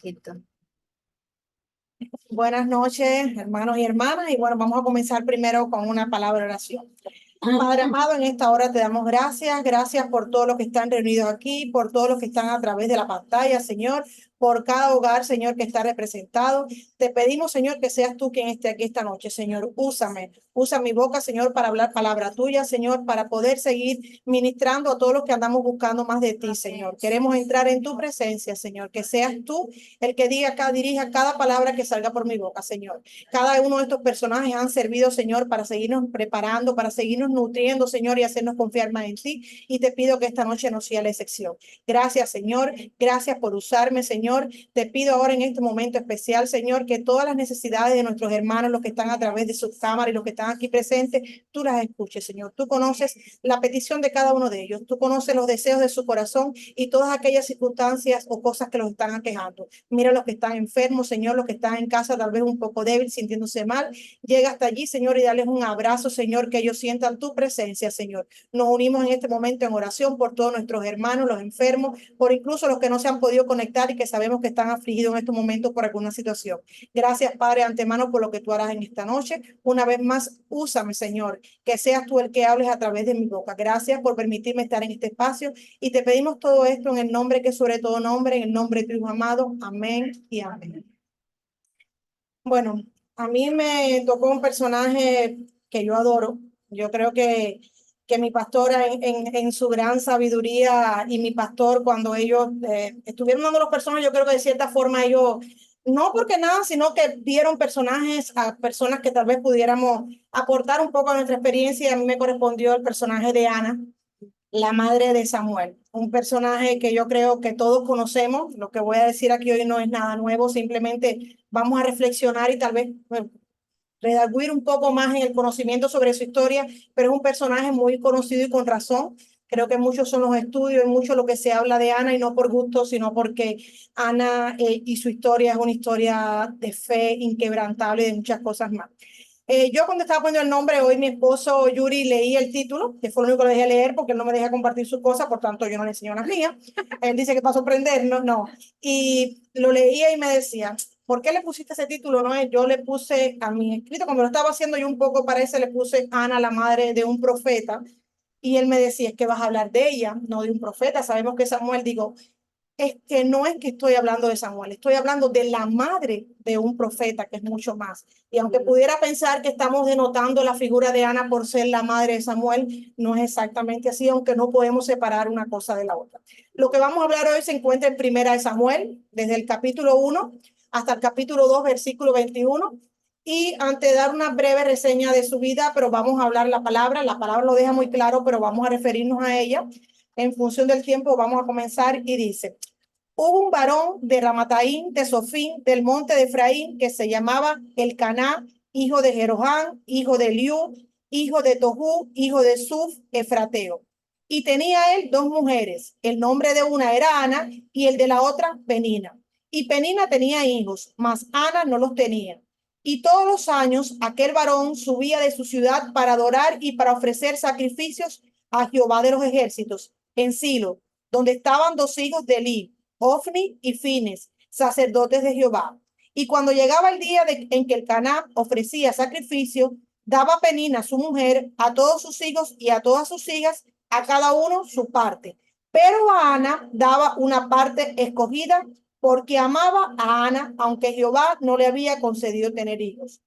Quito. Buenas noches, hermanos y hermanas. Y bueno, vamos a comenzar primero con una palabra de oración. Padre amado, en esta hora te damos gracias. Gracias por todos los que están reunidos aquí, por todos los que están a través de la pantalla, Señor, por cada hogar, Señor, que está representado. Te pedimos, Señor, que seas tú quien esté aquí esta noche, Señor. Úsame, usa mi boca, Señor, para hablar palabra tuya, Señor, para poder seguir ministrando a todos los que andamos buscando más de ti, Señor. Queremos entrar en tu presencia, Señor, que seas tú el que dirija cada palabra que salga por mi boca, Señor. Cada uno de estos personajes han servido, Señor, para seguirnos preparando, para seguirnos nutriendo, Señor, y hacernos confiar más en ti. Y te pido que esta noche no sea la excepción. Gracias, Señor. Gracias por usarme, Señor. Te pido ahora en este momento especial, Señor, que todas las necesidades de nuestros hermanos, los que están a través de sus cámaras y los que están aquí presentes, tú las escuches, Señor. Tú conoces la petición de cada uno de ellos. Tú conoces los deseos de su corazón y todas aquellas circunstancias o cosas que los están aquejando. Mira los que están enfermos, Señor, los que están en casa tal vez un poco débil, sintiéndose mal. Llega hasta allí, Señor, y dales un abrazo, Señor, que ellos sientan tu presencia, Señor. Nos unimos en este momento en oración por todos nuestros hermanos, los enfermos, por incluso los que no se han podido conectar y que sabemos que están afligidos en estos momentos por alguna situación. Gracias, Padre, antemano por lo que tú harás en esta noche. Una vez más, úsame, Señor, que seas tú el que hables a través de mi boca. Gracias por permitirme estar en este espacio y te pedimos todo esto en el nombre que sobre todo nombre, en el nombre de tu Hijo amado. Amén y amén. Bueno, a mí me tocó un personaje que yo adoro. Yo creo que mi pastora en su gran sabiduría y mi pastor cuando ellos estuvieron dando los personajes, yo creo que de cierta forma ellos, no porque nada, sino que dieron personajes a personas que tal vez pudiéramos aportar un poco a nuestra experiencia. Y a mí me correspondió el personaje de Ana, la madre de Samuel, un personaje que yo creo que todos conocemos. Lo que voy a decir aquí hoy no es nada nuevo, simplemente vamos a reflexionar y tal vez redarguir un poco más en el conocimiento sobre su historia, pero es un personaje muy conocido y con razón. Creo que muchos son los estudios y mucho lo que se habla de Ana, y no por gusto, sino porque Ana y su historia es una historia de fe inquebrantable y de muchas cosas más. Yo cuando estaba poniendo el nombre, hoy mi esposo Yuri leí el título, que fue lo único que le dejé leer porque él no me deja compartir sus cosas, por tanto yo no le enseño las mías. Él dice que para sorprender, no, no. Y lo leía y me decía, ¿por qué le pusiste ese título? No, yo le puse a mi escrito, cuando lo estaba haciendo yo un poco parece, le puse Ana, la madre de un profeta. Y él me decía, es que vas a hablar de ella, no de un profeta. Sabemos que Samuel, digo, es que no es que estoy hablando de Samuel, estoy hablando de la madre de un profeta, que es mucho más. Y aunque pudiera pensar que estamos denotando la figura de Ana por ser la madre de Samuel, no es exactamente así, aunque no podemos separar una cosa de la otra. Lo que vamos a hablar hoy se encuentra en Primera de Samuel, desde el capítulo 1 hasta el capítulo 2, versículo 21. Y antes de dar una breve reseña de su vida, pero vamos a hablar la palabra lo deja muy claro, pero vamos a referirnos a ella. En función del tiempo vamos a comenzar y dice, hubo un varón de Ramataín, de Sofín, del monte de Efraín, que se llamaba Elcaná, hijo de Jeroham, hijo de Liu, hijo de Tohu, hijo de Suf, Efrateo. Y tenía él dos mujeres. El nombre de una era Ana y el de la otra Penina. Y Penina tenía hijos, mas Ana no los tenía. Y todos los años aquel varón subía de su ciudad para adorar y para ofrecer sacrificios a Jehová de los ejércitos en Silo, donde estaban dos hijos de Eli, Ofni y Fines, sacerdotes de Jehová. Y cuando llegaba el día en que el Caná ofrecía sacrificio, daba Penina, su mujer, a todos sus hijos y a todas sus hijas, a cada uno su parte. Pero a Ana daba una parte escogida porque amaba a Ana, aunque Jehová no le había concedido tener hijos.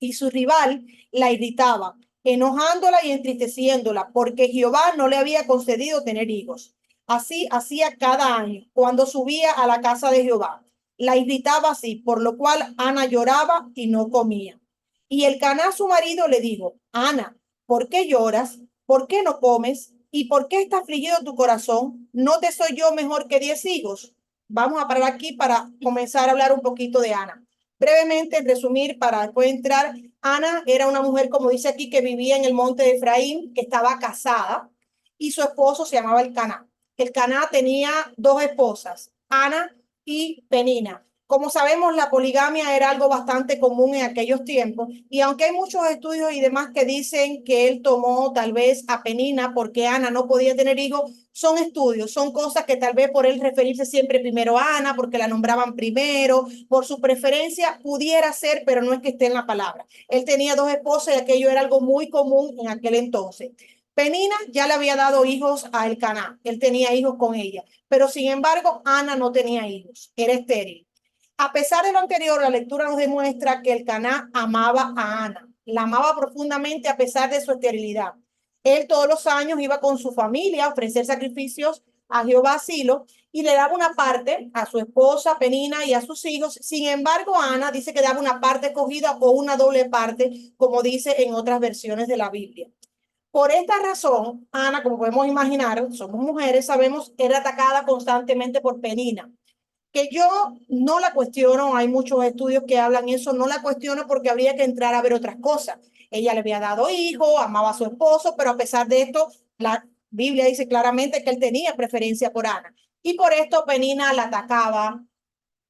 Y su rival la irritaba, enojándola y entristeciéndola, porque Jehová no le había concedido tener hijos. Así hacía cada año, cuando subía a la casa de Jehová. La irritaba así, por lo cual Ana lloraba y no comía. Y el Caná, su marido, le dijo, Ana, ¿por qué lloras? ¿Por qué no comes? ¿Y por qué está afligido tu corazón? ¿No te soy yo mejor que 10 hijos? Vamos a parar aquí para comenzar a hablar un poquito de Ana. Brevemente, en resumir, para después entrar, Ana era una mujer, como dice aquí, que vivía en el monte de Efraín, que estaba casada, y su esposo se llamaba Elcaná. Elcaná tenía dos esposas, Ana y Penina. Como sabemos, la poligamia era algo bastante común en aquellos tiempos, y aunque hay muchos estudios y demás que dicen que él tomó tal vez a Penina porque Ana no podía tener hijos, son estudios, son cosas que tal vez por él referirse siempre primero a Ana, porque la nombraban primero, por su preferencia, pudiera ser, pero no es que esté en la palabra. Él tenía dos esposas y aquello era algo muy común en aquel entonces. Penina ya le había dado hijos a Elcaná, él tenía hijos con ella, pero sin embargo Ana no tenía hijos, era estéril. A pesar de lo anterior, la lectura nos demuestra que Elcaná amaba a Ana, la amaba profundamente a pesar de su esterilidad. Él todos los años iba con su familia a ofrecer sacrificios a Jehová Silo y le daba una parte a su esposa Penina y a sus hijos. Sin embargo, Ana dice que daba una parte escogida o una doble parte, como dice en otras versiones de la Biblia. Por esta razón, Ana, como podemos imaginar, somos mujeres, sabemos, era atacada constantemente por Penina, que yo no la cuestiono, hay muchos estudios que hablan eso, no la cuestiono porque habría que entrar a ver otras cosas. Ella le había dado hijo, amaba a su esposo, pero a pesar de esto, la Biblia dice claramente que él tenía preferencia por Ana. Y por esto Penina la atacaba,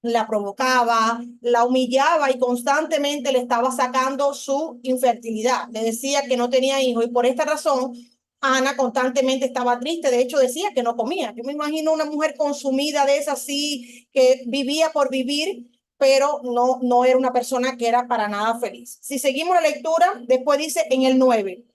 la provocaba, la humillaba y constantemente le estaba sacando su infertilidad. Le decía que no tenía hijos y por esta razón Ana constantemente estaba triste. De hecho, decía que no comía. Yo me imagino una mujer consumida de esa así, que vivía por vivir, pero no era una persona que era para nada feliz. Si seguimos la lectura, después dice en el 9.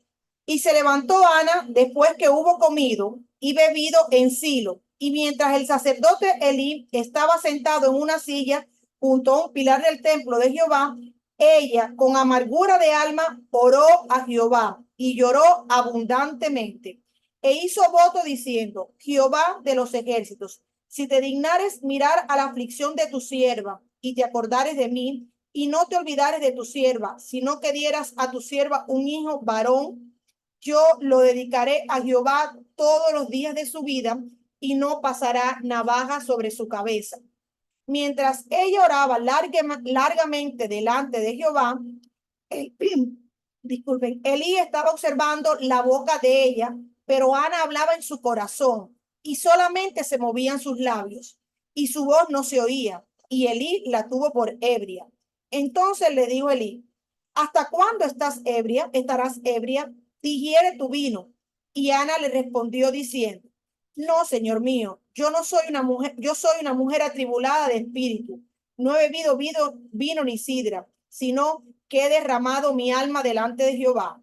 Y se levantó Ana después que hubo comido y bebido en Silo. Y mientras el sacerdote Elí estaba sentado en una silla junto a un pilar del templo de Jehová, ella con amargura de alma oró a Jehová y lloró abundantemente. E hizo voto diciendo: Jehová de los ejércitos, si te dignares mirar a la aflicción de tu sierva y te acordares de mí y no te olvidares de tu sierva, sino que dieras a tu sierva un hijo varón, yo lo dedicaré a Jehová todos los días de su vida y no pasará navaja sobre su cabeza. Mientras ella oraba largamente delante de Jehová, el, disculpen, Elí estaba observando la boca de ella, pero Ana hablaba en su corazón y solamente se movían sus labios y su voz no se oía, y Elí la tuvo por ebria. Entonces le dijo Elí: ¿hasta cuándo estás ebria? ¿Estarás ebria? Digiere tu vino. Y Ana le respondió diciendo: no, señor mío, yo no soy una mujer, yo soy una mujer atribulada de espíritu. No he bebido vino ni sidra, sino que he derramado mi alma delante de Jehová.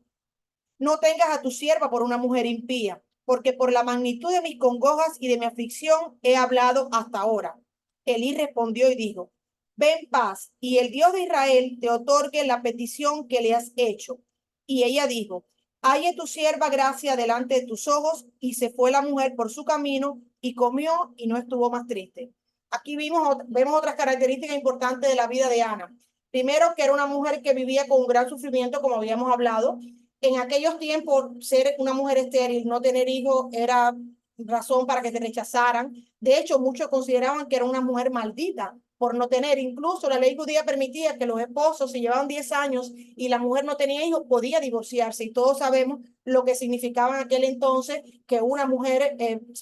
No tengas a tu sierva por una mujer impía, porque por la magnitud de mis congojas y de mi aflicción he hablado hasta ahora. Elí respondió y dijo: ve en paz, y el Dios de Israel te otorgue la petición que le has hecho. Y ella dijo: halle tu sierva gracia delante de tus ojos. Y se fue la mujer por su camino y comió y no estuvo más triste. Aquí vemos otras características importantes de la vida de Ana. Primero, que era una mujer que vivía con un gran sufrimiento, como habíamos hablado. En aquellos tiempos, ser una mujer estéril, no tener hijos, era razón para que te rechazaran. De hecho, muchos consideraban que era una mujer maldita por no tener. Incluso la ley judía permitía que los esposos, si llevaban 10 años y la mujer no tenía hijos, podía divorciarse. Y todos sabemos lo que significaba en aquel entonces que una mujer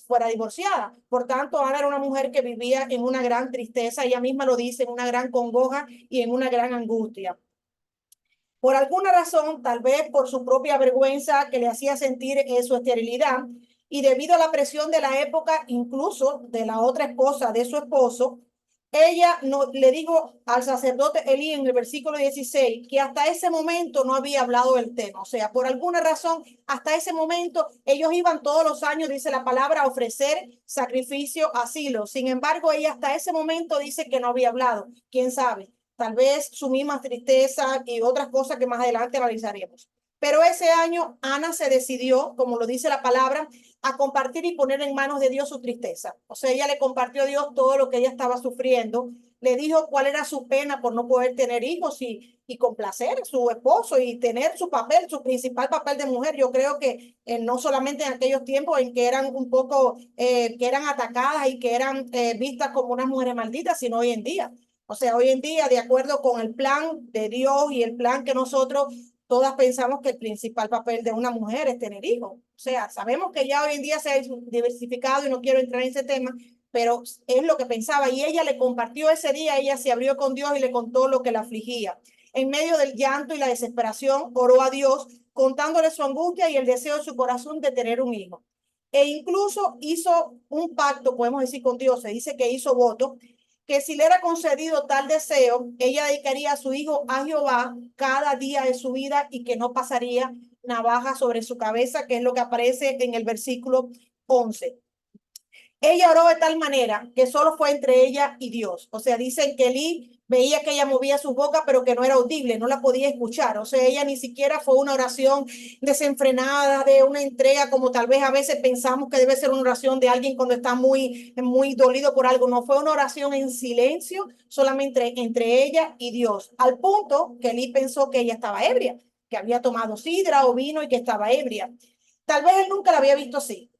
fuera divorciada. Por tanto, Ana era una mujer que vivía en una gran tristeza, ella misma lo dice, en una gran congoja y en una gran angustia. Por alguna razón, tal vez por su propia vergüenza que le hacía sentir su esterilidad, y debido a la presión de la época, incluso de la otra esposa de su esposo, ella no, le dijo al sacerdote Elí en el versículo 16 que hasta ese momento no había hablado del tema. O sea, por alguna razón, hasta ese momento ellos iban todos los años, dice la palabra, a ofrecer sacrificio a Silo. Sin embargo, ella hasta ese momento dice que no había hablado. ¿Quién sabe? Tal vez su misma tristeza y otras cosas que más adelante analizaremos. Pero ese año Ana se decidió, como lo dice la palabra, a compartir y poner en manos de Dios su tristeza. O sea, ella le compartió a Dios todo lo que ella estaba sufriendo, le dijo cuál era su pena por no poder tener hijos y complacer a su esposo y tener su papel, su principal papel de mujer. Yo creo que no solamente en aquellos tiempos en que eran un poco, que eran atacadas y que eran vistas como unas mujeres malditas, sino hoy en día. O sea, hoy en día, de acuerdo con el plan de Dios y el plan que nosotros todas pensamos que el principal papel de una mujer es tener hijos. O sea, sabemos que ya hoy en día se ha diversificado y no quiero entrar en ese tema, pero es lo que pensaba. Y ella le compartió ese día, ella se abrió con Dios y le contó lo que la afligía. En medio del llanto y la desesperación, oró a Dios, contándole su angustia y el deseo de su corazón de tener un hijo. e incluso hizo un pacto, podemos decir, con Dios. Se dice que hizo voto, que si le era concedido tal deseo, ella dedicaría a su hijo a Jehová cada día de su vida y que no pasaría navaja sobre su cabeza, que es lo que aparece en el versículo 11. Ella oró de tal manera que solo fue entre ella y Dios. O sea, dicen que Elí veía que ella movía su boca, pero que no era audible, no la podía escuchar. O sea, ella ni siquiera fue una oración desenfrenada, de una entrega, como tal vez a veces pensamos que debe ser una oración de alguien cuando está muy dolido por algo. No, fue una oración en silencio, solamente entre ella y Dios, al punto que Elí pensó que ella estaba ebria, que había tomado sidra o vino y que estaba ebria. Tal vez él nunca la había visto así.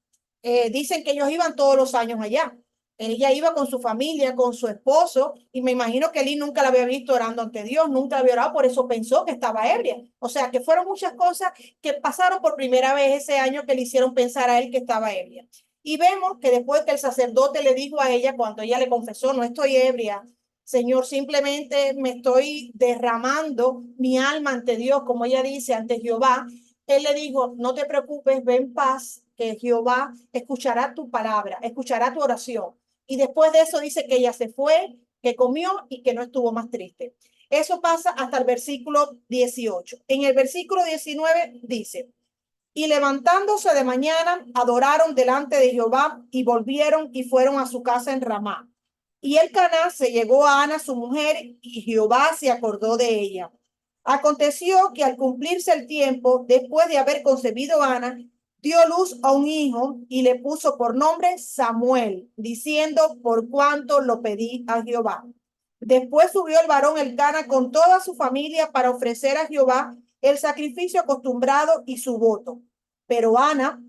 Dicen que ellos iban todos los años allá. Ella iba con su familia, con su esposo, y me imagino que Eli nunca la había visto orando ante Dios, nunca la había orado, por eso pensó que estaba ebria. O sea, que fueron muchas cosas que pasaron por primera vez ese año que le hicieron pensar a él que estaba ebria. Y vemos que después que el sacerdote le dijo a ella, cuando ella le confesó, no estoy ebria, Señor, simplemente me estoy derramando mi alma ante Dios, como ella dice, ante Jehová. Él le dijo, no te preocupes, ve en paz, que Jehová escuchará tu palabra, escuchará tu oración. Y después de eso dice que ella se fue, que comió y que no estuvo más triste. Eso pasa hasta el versículo 18. En el versículo 19 dice, y levantándose de mañana, adoraron delante de Jehová y volvieron y fueron a su casa en Ramá. Y Elcaná se llegó a Ana, su mujer, y Jehová se acordó de ella. Aconteció que al cumplirse el tiempo, después de haber concebido Ana, dio luz a un hijo y le puso por nombre Samuel, diciendo, por cuanto lo pedí a Jehová. Después subió el varón Elcana con toda su familia para ofrecer a Jehová el sacrificio acostumbrado y su voto. Pero Ana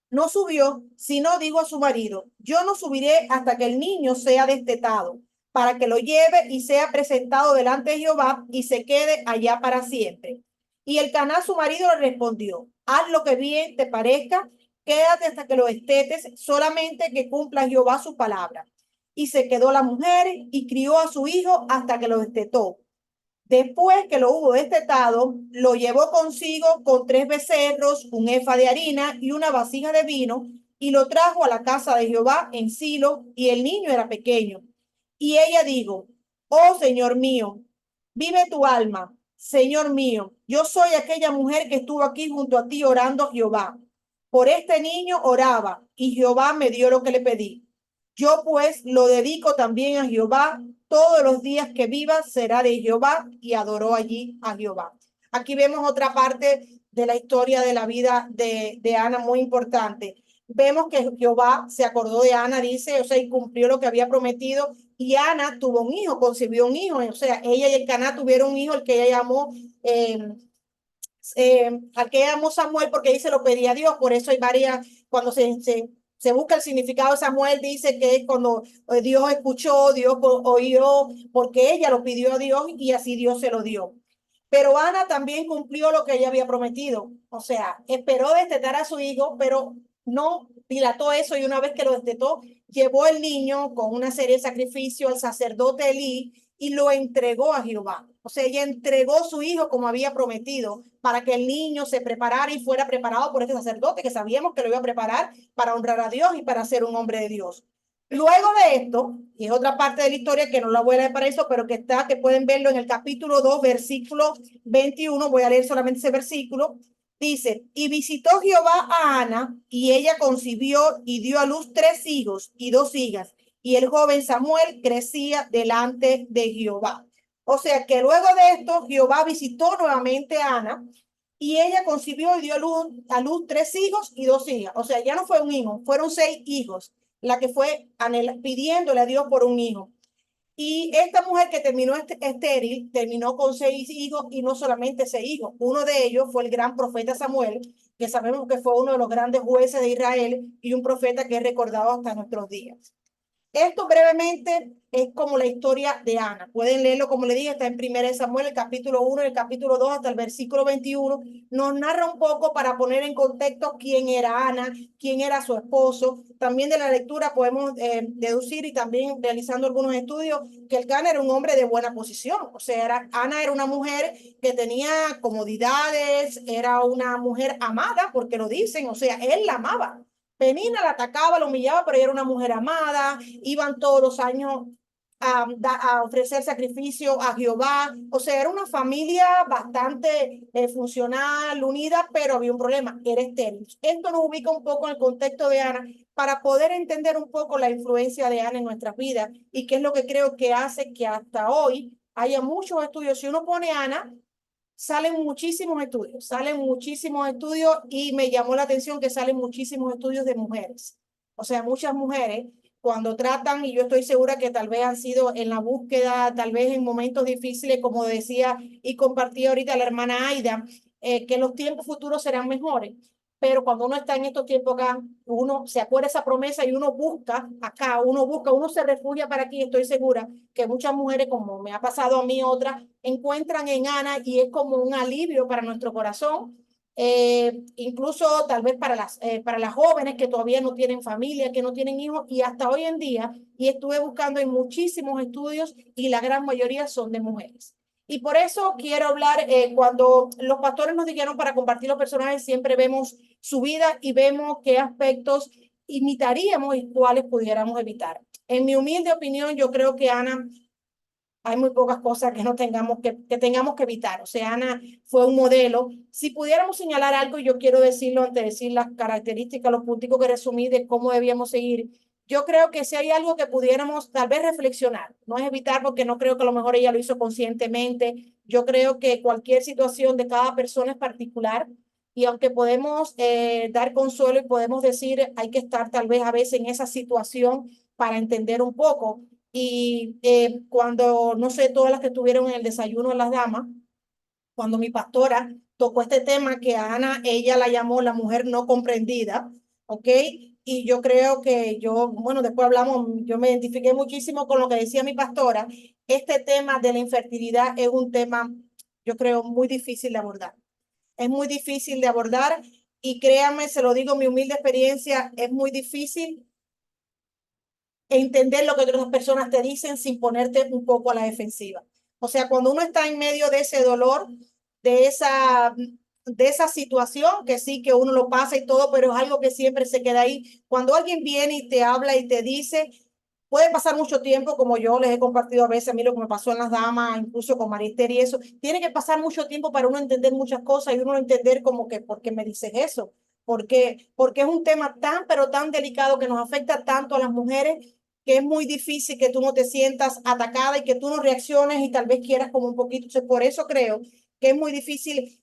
no subió, sino dijo a su marido, yo no subiré hasta que el niño sea destetado, para que lo lleve y sea presentado delante de Jehová y se quede allá para siempre. Y el Caná, su marido, le respondió, haz lo que bien te parezca, quédate hasta que lo destetes, solamente que cumpla Jehová su palabra. Y se quedó la mujer y crió a su hijo hasta que lo destetó. Después que lo hubo destetado, lo llevó consigo con 3 becerros, un efa de harina y una vasija de vino, y lo trajo a la casa de Jehová en Silo, y el niño era pequeño. Y ella dijo, oh Señor mío, vive tu alma, Señor mío, yo soy aquella mujer que estuvo aquí junto a ti orando a Jehová. Por este niño oraba, y Jehová me dio lo que le pedí. Yo pues lo dedico también a Jehová, todos los días que viva será de Jehová, y adoró allí a Jehová. Aquí vemos otra parte de la historia de la vida de Ana muy importante. Vemos que Jehová se acordó de Ana, dice, o sea, y cumplió lo que había prometido, y Ana tuvo un hijo, concibió un hijo, o sea, ella y el Caná tuvieron un hijo, el que ella llamó al que llamó Samuel, porque ahí se lo pedía a Dios. Por eso hay varias, cuando se busca el significado de Samuel, dice que es cuando Dios escuchó, Dios oyó, porque ella lo pidió a Dios y así Dios se lo dio. Pero Ana también cumplió lo que ella había prometido. O sea, esperó destetar a su hijo, pero no dilató eso, y una vez que lo destetó, llevó el niño con una serie de sacrificios al sacerdote Elí y lo entregó a Jehová. O sea, ella entregó su hijo como había prometido para que el niño se preparara y fuera preparado por este sacerdote, que sabíamos que lo iba a preparar para honrar a Dios y para ser un hombre de Dios. Luego de esto, y es otra parte de la historia que no la voy a leer para eso, pero que está, que pueden verlo en el capítulo 2, versículo 21, voy a leer solamente ese versículo. Dice, y visitó Jehová a Ana, y ella concibió y dio a luz 3 hijos y 2 hijas, y el joven Samuel crecía delante de Jehová. O sea que luego de esto, Jehová visitó nuevamente a Ana, y ella concibió y dio a luz 3 hijos y 2 hijas. O sea, ya no fue un hijo, fueron 6 hijos la que fue pidiéndole a Dios por un hijo. Y esta mujer que terminó estéril, terminó con 6 hijos, y no solamente 6 hijos. Uno de ellos fue el gran profeta Samuel, que sabemos que fue uno de los grandes jueces de Israel y un profeta que es recordado hasta nuestros días. Esto brevemente es como la historia de Ana. Pueden leerlo, como le dije, está en 1 Samuel, el capítulo 1, el capítulo 2 hasta el versículo 21. Nos narra un poco para poner en contexto quién era Ana, quién era su esposo. También de la lectura podemos deducir, y también realizando algunos estudios, que el Cana era un hombre de buena posición. O sea, Ana era una mujer que tenía comodidades, era una mujer amada, porque lo dicen, o sea, él la amaba. Penina la atacaba, la humillaba, pero ella era una mujer amada, iban todos los años a ofrecer sacrificio a Jehová. O sea, era una familia bastante funcional, unida, pero había un problema, era estéril. Esto nos ubica un poco en el contexto de Ana para poder entender un poco la influencia de Ana en nuestras vidas y qué es lo que creo que hace que hasta hoy haya muchos estudios. Si uno pone Ana, salen muchísimos estudios y me llamó la atención que salen muchísimos estudios de mujeres. O sea, muchas mujeres cuando tratan, y yo estoy segura que tal vez han sido en la búsqueda, tal vez en momentos difíciles, como decía y compartía ahorita la hermana Aida, que los tiempos futuros serán mejores. Pero cuando uno está en estos tiempos acá, uno se acuerda esa promesa y uno busca acá, uno se refugia para aquí. Estoy segura que muchas mujeres, como me ha pasado a mí otras, encuentran en Ana y es como un alivio para nuestro corazón. Incluso tal vez para las jóvenes que todavía no tienen familia, que no tienen hijos, y hasta hoy en día, y estuve buscando en muchísimos estudios y la gran mayoría son de mujeres. Y por eso quiero hablar, cuando los pastores nos dijeron para compartir los personajes, siempre vemos su vida y vemos qué aspectos imitaríamos y cuáles pudiéramos evitar. En mi humilde opinión, yo creo que Ana, hay muy pocas cosas que no tengamos que evitar. O sea, Ana fue un modelo. Si pudiéramos señalar algo, y yo quiero decirlo antes de decir las características, los puntos que resumí de cómo debíamos seguir, yo creo que si hay algo que pudiéramos tal vez reflexionar, no es evitar porque no creo que a lo mejor ella lo hizo conscientemente. Yo creo que cualquier situación de cada persona es particular y aunque podemos dar consuelo y podemos decir hay que estar tal vez a veces en esa situación para entender un poco. Y cuando, no sé, todas las que estuvieron en el desayuno de las damas, cuando mi pastora tocó este tema que a Ana, ella la llamó la mujer no comprendida, ¿ok? Y yo creo que yo, bueno, después hablamos, yo me identifiqué muchísimo con lo que decía mi pastora. Este tema de la infertilidad es un tema, yo creo, muy difícil de abordar. Es muy difícil de abordar y créanme, se lo digo, mi humilde experiencia, es muy difícil entender lo que otras personas te dicen sin ponerte un poco a la defensiva. O sea, cuando uno está en medio de ese dolor, de esa situación, que sí, que uno lo pasa y todo, pero es algo que siempre se queda ahí. Cuando alguien viene y te habla y te dice, puede pasar mucho tiempo, como yo les he compartido a veces, a mí lo que me pasó en las damas, incluso con Marister y eso, tiene que pasar mucho tiempo para uno entender muchas cosas y uno entender como que, ¿por qué me dices eso? Porque es un tema tan, pero tan delicado que nos afecta tanto a las mujeres que es muy difícil que tú no te sientas atacada y que tú no reacciones y tal vez quieras como un poquito. Entonces, por eso creo que es muy difícil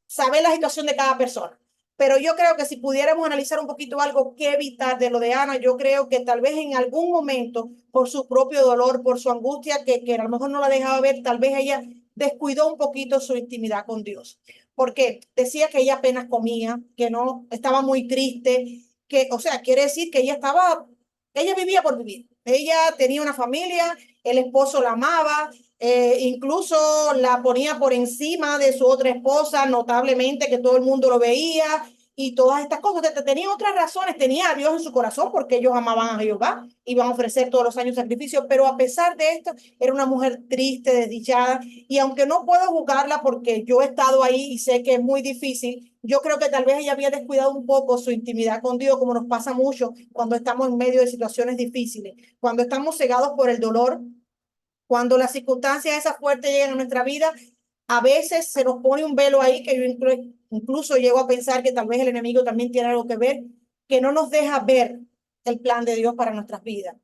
saber la situación de cada persona. Pero yo creo que si pudiéramos analizar un poquito algo que evitar de lo de Ana, yo creo que tal vez en algún momento, por su propio dolor, por su angustia, que a lo mejor no la dejaba ver, tal vez ella descuidó un poquito su intimidad con Dios. Porque decía que ella apenas comía, que no, estaba muy triste, que, o sea, quiere decir que ella vivía por vivir. Ella tenía una familia, el esposo la amaba, incluso la ponía por encima de su otra esposa, notablemente que todo el mundo lo veía y todas estas cosas. Tenía otras razones, tenía a Dios en su corazón porque ellos amaban a Jehová, iban a ofrecer todos los años sacrificios, pero a pesar de esto, era una mujer triste, desdichada, y aunque no puedo juzgarla porque yo he estado ahí y sé que es muy difícil, yo creo que tal vez ella había descuidado un poco su intimidad con Dios, como nos pasa mucho cuando estamos en medio de situaciones difíciles, cuando estamos cegados por el dolor, cuando las circunstancias esas fuertes llegan a nuestra vida, a veces se nos pone un velo ahí que yo incluso llego a pensar que tal vez el enemigo también tiene algo que ver, que no nos deja ver el plan de Dios para nuestras vidas,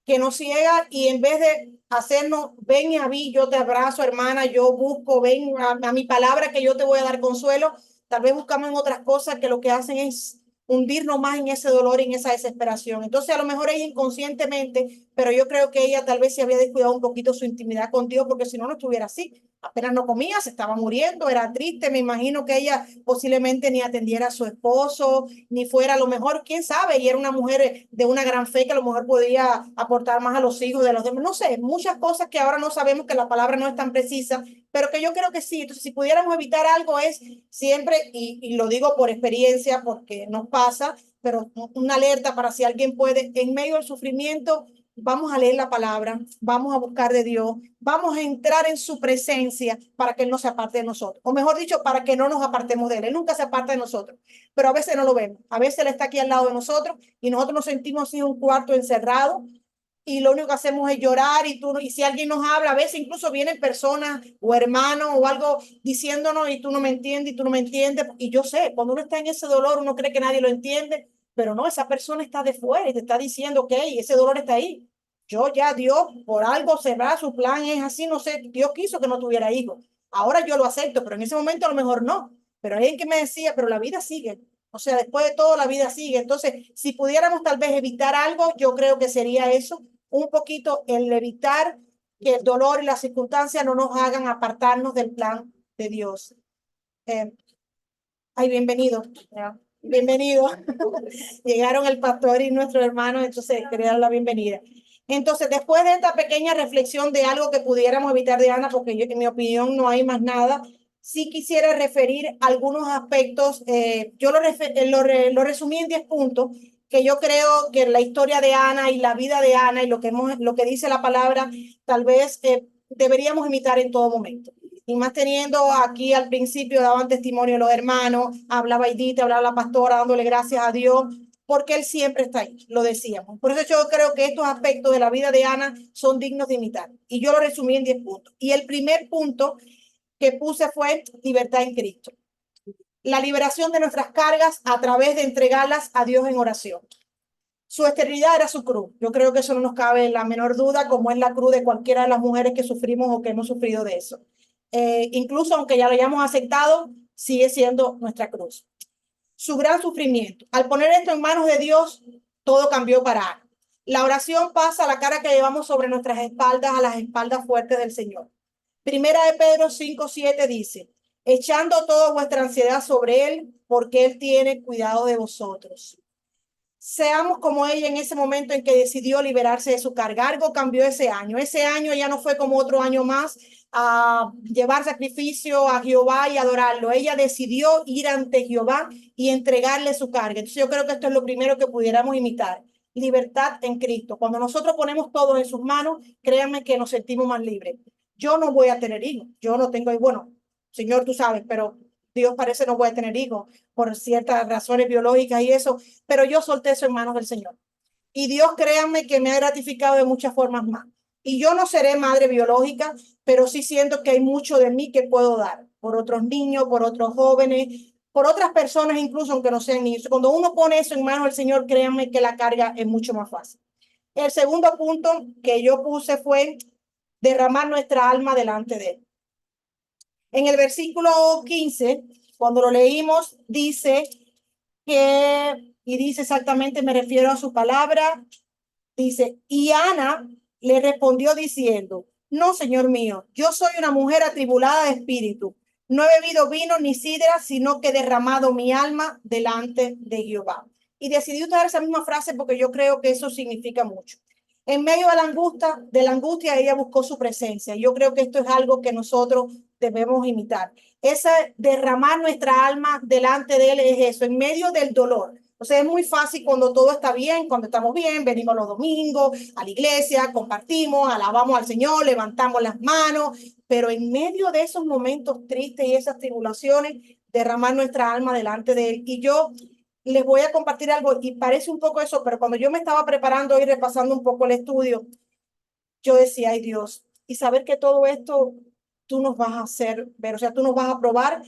que nos ciega y en vez de hacernos, ven a mí, yo te abrazo, hermana, yo busco, ven a mi palabra que yo te voy a dar consuelo, tal vez buscamos en otras cosas que lo que hacen es hundirnos más en ese dolor y en esa desesperación. Entonces, a lo mejor ella inconscientemente, pero yo creo que ella tal vez se había descuidado un poquito su intimidad con Dios, porque si no, no estuviera así. Apenas no comía, se estaba muriendo, era triste. Me imagino que ella posiblemente ni atendiera a su esposo, ni fuera a lo mejor, quién sabe, y era una mujer de una gran fe que a lo mejor podía aportar más a los hijos de los demás. No sé, muchas cosas que ahora no sabemos, que la palabra no es tan precisa, pero que yo creo que sí. Entonces, si pudiéramos evitar algo es siempre, y lo digo por experiencia, porque nos pasa, pero una alerta para si alguien puede, en medio del sufrimiento, vamos a leer la palabra, vamos a buscar de Dios, vamos a entrar en su presencia para que Él no se aparte de nosotros. O mejor dicho, para que no nos apartemos de Él. Él nunca se aparta de nosotros, pero a veces no lo vemos. A veces Él está aquí al lado de nosotros y nosotros nos sentimos así en un cuarto encerrado y lo único que hacemos es llorar y si alguien nos habla, a veces incluso vienen personas o hermanos o algo diciéndonos y tú no me entiendes y tú no me entiendes. Y yo sé, cuando uno está en ese dolor, uno cree que nadie lo entiende, pero no, esa persona está de fuera y te está diciendo, ok, ese dolor está ahí. Yo ya, Dios, por algo se va, su plan es así, no sé, Dios quiso que no tuviera hijos. Ahora yo lo acepto, pero en ese momento a lo mejor no. Pero hay alguien que me decía, pero la vida sigue. O sea, después de todo, la vida sigue. Entonces, si pudiéramos tal vez evitar algo, yo creo que sería eso, un poquito el evitar que el dolor y las circunstancias no nos hagan apartarnos del plan de Dios. Ay, bienvenido. Bienvenido. Llegaron el pastor y nuestro hermano, entonces quería dar la bienvenida. Entonces, después de esta pequeña reflexión de algo que pudiéramos evitar de Ana, porque yo, en mi opinión no hay más nada, sí quisiera referir algunos aspectos. Yo lo resumí en 10 puntos, que yo creo que la historia de Ana y la vida de Ana y lo que dice la palabra, tal vez deberíamos imitar en todo momento. Y más teniendo aquí al principio daban testimonio los hermanos, hablaba Edith, hablaba la pastora dándole gracias a Dios, porque Él siempre está ahí, lo decíamos. Por eso yo creo que estos aspectos de la vida de Ana son dignos de imitar. Y yo lo resumí en 10 puntos. Y el primer punto que puse fue libertad en Cristo. La liberación de nuestras cargas a través de entregarlas a Dios en oración. Su esterilidad era su cruz. Yo creo que eso no nos cabe la menor duda, como es la cruz de cualquiera de las mujeres que sufrimos o que hemos sufrido de eso. Incluso aunque ya lo hayamos aceptado, sigue siendo nuestra cruz. Su gran sufrimiento. Al poner esto en manos de Dios, todo cambió para Ana. La oración pasa a la cara que llevamos sobre nuestras espaldas, a las espaldas fuertes del Señor. Primera de Pedro 5:7 dice, echando toda vuestra ansiedad sobre Él, porque Él tiene cuidado de vosotros. Seamos como ella en ese momento en que decidió liberarse de su carga. Algo cambió ese año. Ese año ya no fue como otro año más a llevar sacrificio a Jehová y adorarlo. Ella decidió ir ante Jehová y entregarle su carga. Entonces yo creo que esto es lo primero que pudiéramos imitar. Libertad en Cristo. Cuando nosotros ponemos todo en sus manos, créanme que nos sentimos más libres. Yo no voy a tener hijos. Yo no tengo, bueno, Señor, tú sabes, pero Dios parece no voy a tener hijos por ciertas razones biológicas y eso, pero yo solté eso en manos del Señor. Y Dios, créanme, que me ha gratificado de muchas formas más. Y yo no seré madre biológica, pero sí siento que hay mucho de mí que puedo dar por otros niños, por otros jóvenes, por otras personas, incluso aunque no sean niños. Cuando uno pone eso en manos del Señor, créanme que la carga es mucho más fácil. El segundo punto que yo puse fue derramar nuestra alma delante de Él. En el versículo 15, cuando lo leímos, dice y dice exactamente, me refiero a su palabra, dice, y Ana le respondió diciendo, no, Señor mío, yo soy una mujer atribulada de espíritu, no he bebido vino ni sidra, sino que he derramado mi alma delante de Jehová. Y decidí usar esa misma frase porque yo creo que eso significa mucho. En medio de la angustia, ella buscó su presencia. Yo creo que esto es algo que nosotros debemos imitar. Ese derramar nuestra alma delante de Él es eso, en medio del dolor. O sea, es muy fácil cuando todo está bien, cuando estamos bien, venimos los domingos a la iglesia, compartimos, alabamos al Señor, levantamos las manos, pero en medio de esos momentos tristes y esas tribulaciones, derramar nuestra alma delante de Él. Y yo les voy a compartir algo y parece un poco eso, pero cuando yo me estaba preparando y repasando un poco el estudio, yo decía, ay Dios, y saber que todo esto tú nos vas a hacer ver, o sea, tú nos vas a probar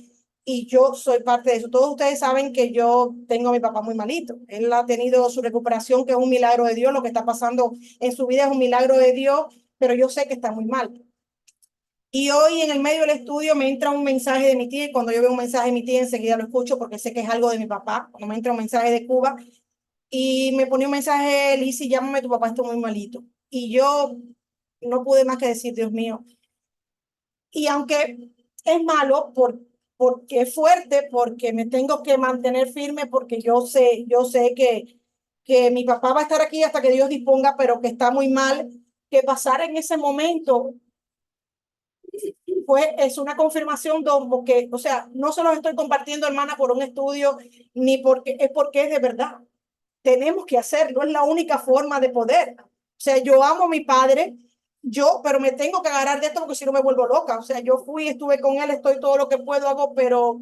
y yo soy parte de eso. Todos ustedes saben que yo tengo a mi papá muy malito. Él ha tenido su recuperación, que es un milagro de Dios. Lo que está pasando en su vida es un milagro de Dios, pero yo sé que está muy mal. Y hoy en el medio del estudio me entra un mensaje de mi tía y cuando yo veo un mensaje de mi tía enseguida lo escucho porque sé que es algo de mi papá. Cuando me entra un mensaje de Cuba y me ponía un mensaje, Lizzy, llámame, tu papá está muy malito. Y yo no pude más que decir, Dios mío. Y aunque es malo porque es fuerte, porque me tengo que mantener firme, porque yo sé que mi papá va a estar aquí hasta que Dios disponga, pero que está muy mal, que pasar en ese momento es una confirmación porque, o sea, no se los estoy compartiendo, hermana, por un estudio, ni porque es de verdad. Tenemos que hacerlo, es la única forma de poder. O sea, yo amo a mi padre, pero me tengo que agarrar de esto porque si no me vuelvo loca. O sea, yo fui, estuve con él, estoy todo lo que puedo, hago, pero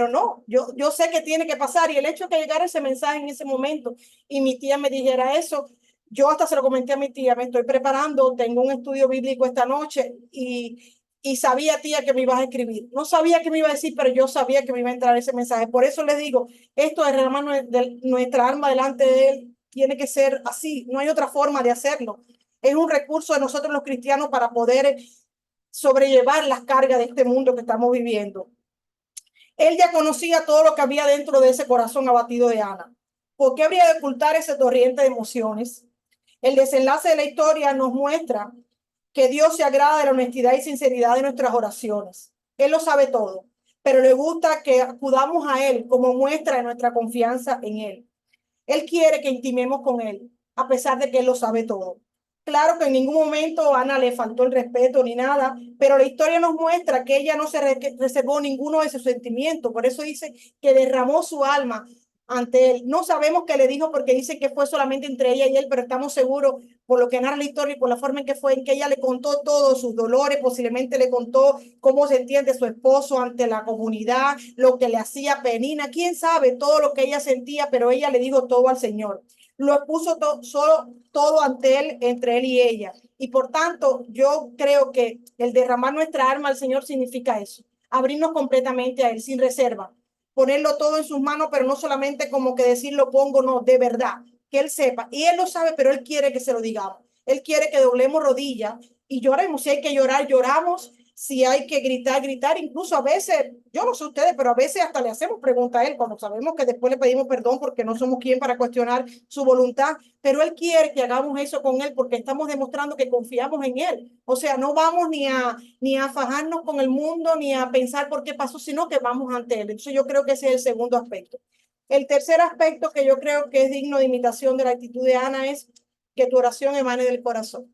no, yo sé que tiene que pasar. Y el hecho de que llegara ese mensaje en ese momento y mi tía me dijera eso, yo hasta se lo comenté a mi tía, me estoy preparando, tengo un estudio bíblico esta noche y sabía, tía, que me ibas a escribir. No sabía qué me iba a decir, pero yo sabía que me iba a entrar ese mensaje. Por eso les digo, esto de derramar nuestra alma delante de él tiene que ser así, no hay otra forma de hacerlo. Es un recurso de nosotros los cristianos para poder sobrellevar las cargas de este mundo que estamos viviendo. Él ya conocía todo lo que había dentro de ese corazón abatido de Ana. ¿Por qué habría de ocultar ese torrente de emociones? El desenlace de la historia nos muestra que Dios se agrada de la honestidad y sinceridad de nuestras oraciones. Él lo sabe todo, pero le gusta que acudamos a Él como muestra de nuestra confianza en Él. Él quiere que intimemos con Él, a pesar de que Él lo sabe todo. Claro que en ningún momento a Ana le faltó el respeto ni nada, pero la historia nos muestra que ella no se reservó ninguno de sus sentimientos. Por eso dice que derramó su alma ante él. No sabemos qué le dijo porque dice que fue solamente entre ella y él, pero estamos seguros por lo que narra la historia y por la forma en que fue, en que ella le contó todos sus dolores, posiblemente le contó cómo se entiende su esposo ante la comunidad, lo que le hacía Penina, quién sabe todo lo que ella sentía, pero ella le dijo todo al Señor. Lo expuso todo ante él, entre él y ella. Y por tanto, yo creo que el derramar nuestra alma al Señor significa eso, abrirnos completamente a Él, sin reserva, ponerlo todo en sus manos, pero no solamente como que decir lo pongo, no, de verdad, que Él sepa. Y Él lo sabe, pero Él quiere que se lo digamos. Él quiere que doblemos rodillas y lloremos. Si hay que llorar, lloramos. Si hay que gritar, gritar. Incluso a veces, yo no sé ustedes, pero a veces hasta le hacemos pregunta a Él cuando sabemos que después le pedimos perdón porque no somos quien para cuestionar su voluntad. Pero Él quiere que hagamos eso con Él porque estamos demostrando que confiamos en Él. O sea, no vamos ni a fajarnos con el mundo, ni a pensar por qué pasó, sino que vamos ante Él. Entonces yo creo que ese es el segundo aspecto. El tercer aspecto que yo creo que es digno de imitación de la actitud de Ana es que tu oración emane del corazón.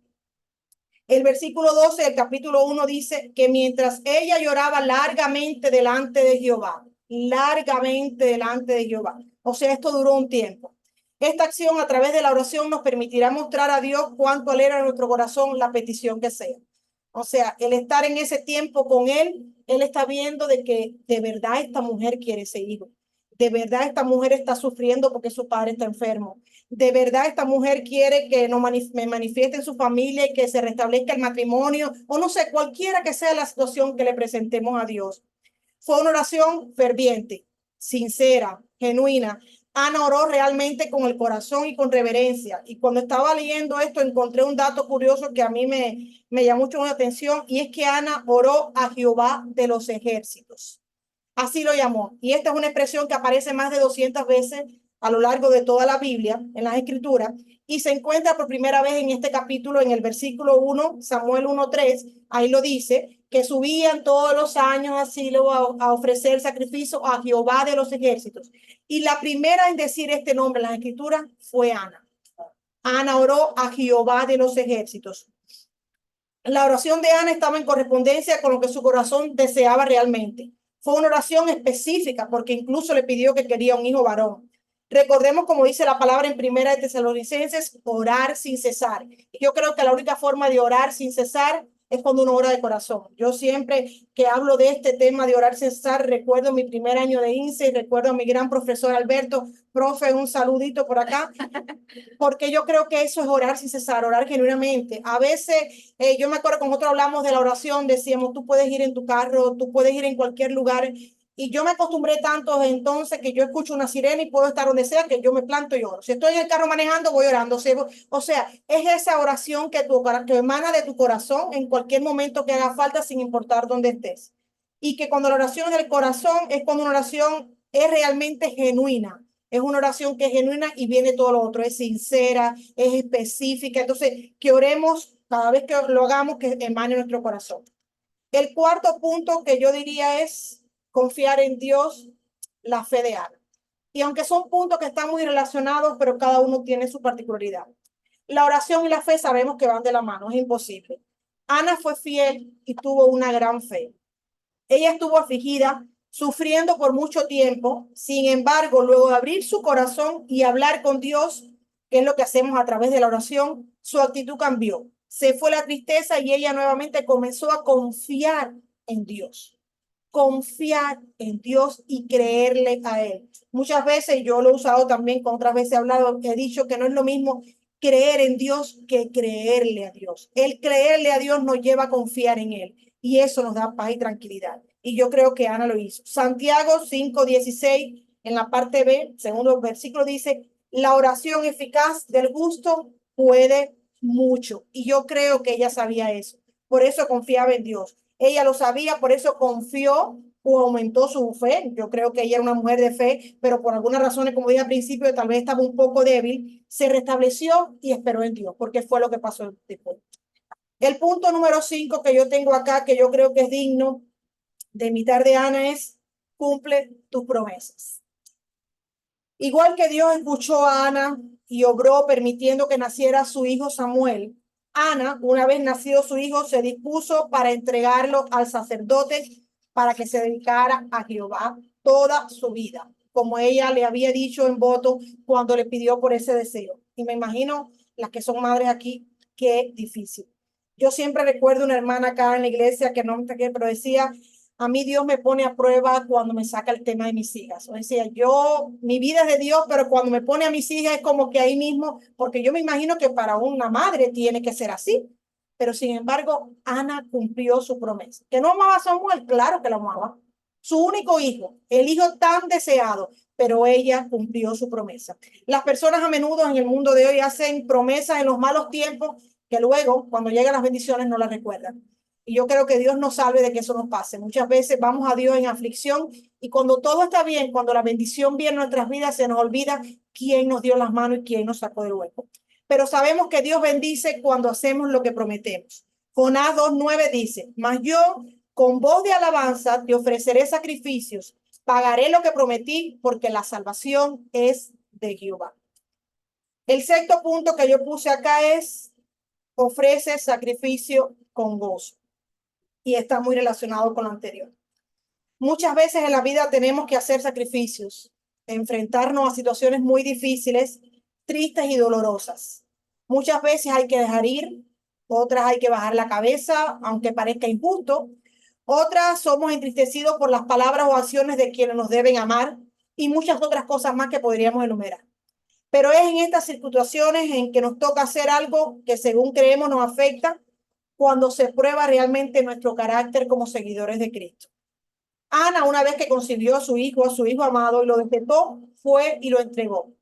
El versículo 12 del capítulo 1 dice que mientras ella lloraba largamente delante de Jehová. O sea, esto duró un tiempo. Esta acción a través de la oración nos permitirá mostrar a Dios cuánto alegra nuestro corazón la petición que sea. O sea, el estar en ese tiempo con Él está viendo de que de verdad esta mujer quiere ese hijo. De verdad esta mujer está sufriendo porque su padre está enfermo. De verdad esta mujer quiere que no me manifieste en su familia y que se restablezca el matrimonio, o no sé, cualquiera que sea la situación que le presentemos a Dios. Fue una oración ferviente, sincera, genuina. Ana oró realmente con el corazón y con reverencia. Y cuando estaba leyendo esto, encontré un dato curioso que a mí me llamó mucho la atención, y es que Ana oró a Jehová de los ejércitos. Así lo llamó. Y esta es una expresión que aparece más de 200 veces a lo largo de toda la Biblia, en las Escrituras, y se encuentra por primera vez en este capítulo, en el versículo 1, Samuel 1:3, ahí lo dice, que subían todos los años a Silo a ofrecer sacrificio a Jehová de los ejércitos. Y la primera en decir este nombre en las Escrituras fue Ana. Ana oró a Jehová de los ejércitos. La oración de Ana estaba en correspondencia con lo que su corazón deseaba realmente. Fue una oración específica porque incluso le pidió que quería un hijo varón. Recordemos, como dice la palabra en Primera de Tesalonicenses, orar sin cesar. Yo creo que la única forma de orar sin cesar es cuando uno ora de corazón. Yo siempre que hablo de este tema de orar sin cesar, recuerdo mi primer año de INSE y recuerdo a mi gran profesor Alberto. Profe, un saludito por acá, porque yo creo que eso es orar sin cesar, orar genuinamente. A veces, yo me acuerdo cuando nosotros hablamos de la oración, decíamos, tú puedes ir en tu carro, tú puedes ir en cualquier lugar. Y yo me acostumbré tanto entonces que yo escucho una sirena y puedo estar donde sea, que yo me planto y oro. Si estoy en el carro manejando, voy orando. O sea, es esa oración que emana de tu corazón en cualquier momento que haga falta, sin importar dónde estés. Y que cuando la oración es del corazón, es cuando una oración es realmente genuina. Es una oración que es genuina y viene todo lo otro, es sincera, es específica. Entonces, que oremos cada vez que lo hagamos, que emane nuestro corazón. El cuarto punto que yo diría es confiar en Dios, la fe de Ana. Y aunque son puntos que están muy relacionados, pero cada uno tiene su particularidad. La oración y la fe sabemos que van de la mano, es imposible. Ana fue fiel y tuvo una gran fe. Ella estuvo afligida, sufriendo por mucho tiempo. Sin embargo, luego de abrir su corazón y hablar con Dios, que es lo que hacemos a través de la oración, su actitud cambió. Se fue la tristeza y ella nuevamente comenzó a confiar en Dios. Confiar en Dios y creerle a Él. Muchas veces yo lo he usado también, con otras veces he hablado, he dicho que no es lo mismo creer en Dios que creerle a Dios. El creerle a Dios nos lleva a confiar en Él y eso nos da paz y tranquilidad. Y yo creo que Ana lo hizo. Santiago 5:16, en la parte B, segundo versículo, dice, la oración eficaz del justo puede mucho. Y yo creo que ella sabía eso. Por eso confiaba en Dios. Ella lo sabía, por eso confió o aumentó su fe. Yo creo que ella era una mujer de fe, pero por algunas razones, como dije al principio, tal vez estaba un poco débil, se restableció y esperó en Dios, porque fue lo que pasó después. El punto número 5 que yo tengo acá, que yo creo que es digno de imitar de Ana, es cumple tus promesas. Igual que Dios escuchó a Ana y obró permitiendo que naciera su hijo Samuel, Ana, una vez nacido su hijo, se dispuso para entregarlo al sacerdote para que se dedicara a Jehová toda su vida, como ella le había dicho en voto cuando le pidió por ese deseo. Y me imagino las que son madres aquí, qué difícil. Yo siempre recuerdo una hermana acá en la iglesia que no me qué, pero decía, a mí Dios me pone a prueba cuando me saca el tema de mis hijas. O decía, mi vida es de Dios, pero cuando me pone a mis hijas es como que ahí mismo, porque yo me imagino que para una madre tiene que ser así. Pero sin embargo, Ana cumplió su promesa. ¿Que no amaba a Samuel? Claro que lo amaba. Su único hijo, el hijo tan deseado, pero ella cumplió su promesa. Las personas a menudo en el mundo de hoy hacen promesas en los malos tiempos que luego, cuando llegan las bendiciones, no las recuerdan. Y yo creo que Dios nos salve de que eso nos pase. Muchas veces vamos a Dios en aflicción y cuando todo está bien, cuando la bendición viene en nuestras vidas, se nos olvida quién nos dio las manos y quién nos sacó del hueco. Pero sabemos que Dios bendice cuando hacemos lo que prometemos. Jonás 2:9 dice, mas yo con voz de alabanza te ofreceré sacrificios, pagaré lo que prometí porque la salvación es de Jehová. El sexto punto que yo puse acá es ofrece sacrificio con gozo. Y está muy relacionado con lo anterior. Muchas veces en la vida tenemos que hacer sacrificios, enfrentarnos a situaciones muy difíciles, tristes y dolorosas. Muchas veces hay que dejar ir, otras hay que bajar la cabeza, aunque parezca injusto. Otras somos entristecidos por las palabras o acciones de quienes nos deben amar y muchas otras cosas más que podríamos enumerar. Pero es en estas situaciones en que nos toca hacer algo que según creemos nos afecta cuando se prueba realmente nuestro carácter como seguidores de Cristo. Ana, una vez que concibió a su hijo amado, y lo destetó, fue y lo entregó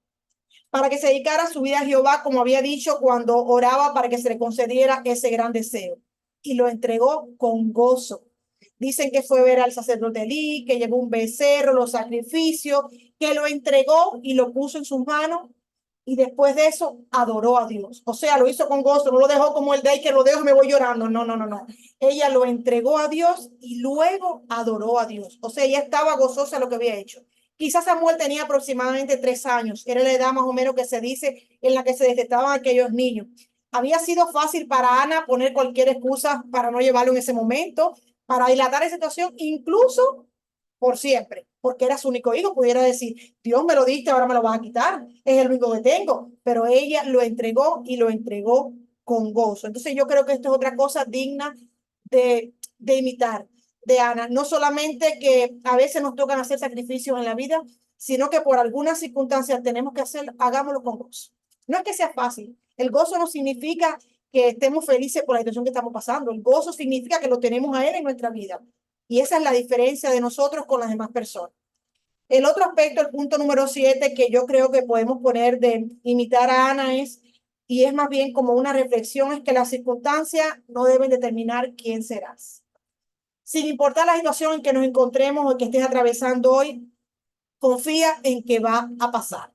para que se dedicara su vida a Jehová, como había dicho cuando oraba para que se le concediera ese gran deseo. Y lo entregó con gozo. Dicen que fue ver al sacerdote Elí, que llevó un becerro, los sacrificios, que lo entregó y lo puso en sus manos. Y después de eso adoró a Dios. O sea, lo hizo con gozo, no lo dejó como el de ahí que lo dejo y me voy llorando. No, no, no, no. Ella lo entregó a Dios y luego adoró a Dios. O sea, ella estaba gozosa de lo que había hecho. Quizás Samuel tenía aproximadamente 3 años. Era la edad más o menos que se dice en la que se detestaban aquellos niños. Había sido fácil para Ana poner cualquier excusa para no llevarlo en ese momento, para dilatar esa situación, incluso por siempre, porque era su único hijo. Pudiera decir, Dios me lo diste, ahora me lo vas a quitar, es el único que tengo, pero ella lo entregó y lo entregó con gozo. Entonces yo creo que esto es otra cosa digna de imitar de Ana, no solamente que a veces nos tocan hacer sacrificios en la vida, sino que por algunas circunstancias tenemos que hacer, hagámoslo con gozo. No es que sea fácil, el gozo no significa que estemos felices por la situación que estamos pasando, el gozo significa que lo tenemos a Él en nuestra vida. Y esa es la diferencia de nosotros con las demás personas. El otro aspecto, el punto número 7, que yo creo que podemos poner de imitar a Ana y es más bien como una reflexión, es que las circunstancias no deben determinar quién serás. Sin importar la situación en que nos encontremos o que estés atravesando hoy, confía en que va a pasar.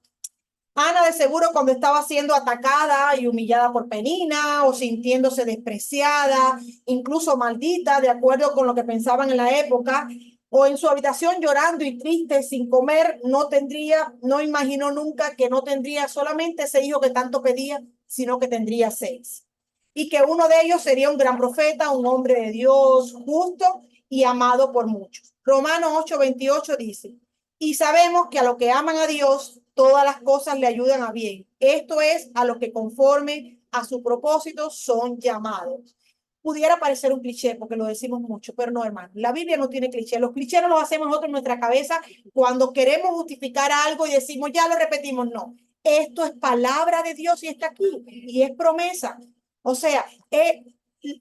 Ana de seguro cuando estaba siendo atacada y humillada por Penina o sintiéndose despreciada, incluso maldita, de acuerdo con lo que pensaban en la época, o en su habitación llorando y triste sin comer, no imaginó nunca que no tendría solamente ese hijo que tanto pedía, sino que tendría 6. Y que uno de ellos sería un gran profeta, un hombre de Dios, justo y amado por muchos. Romanos 8:28 dice, y sabemos que a los que aman a Dios, todas las cosas le ayudan a bien. Esto es a los que conforme a su propósito son llamados. Pudiera parecer un cliché porque lo decimos mucho, pero no, hermano. La Biblia no tiene cliché. Los clichés no los hacemos nosotros en nuestra cabeza cuando queremos justificar algo y decimos, ya lo repetimos. No, esto es palabra de Dios y está aquí y es promesa. O sea,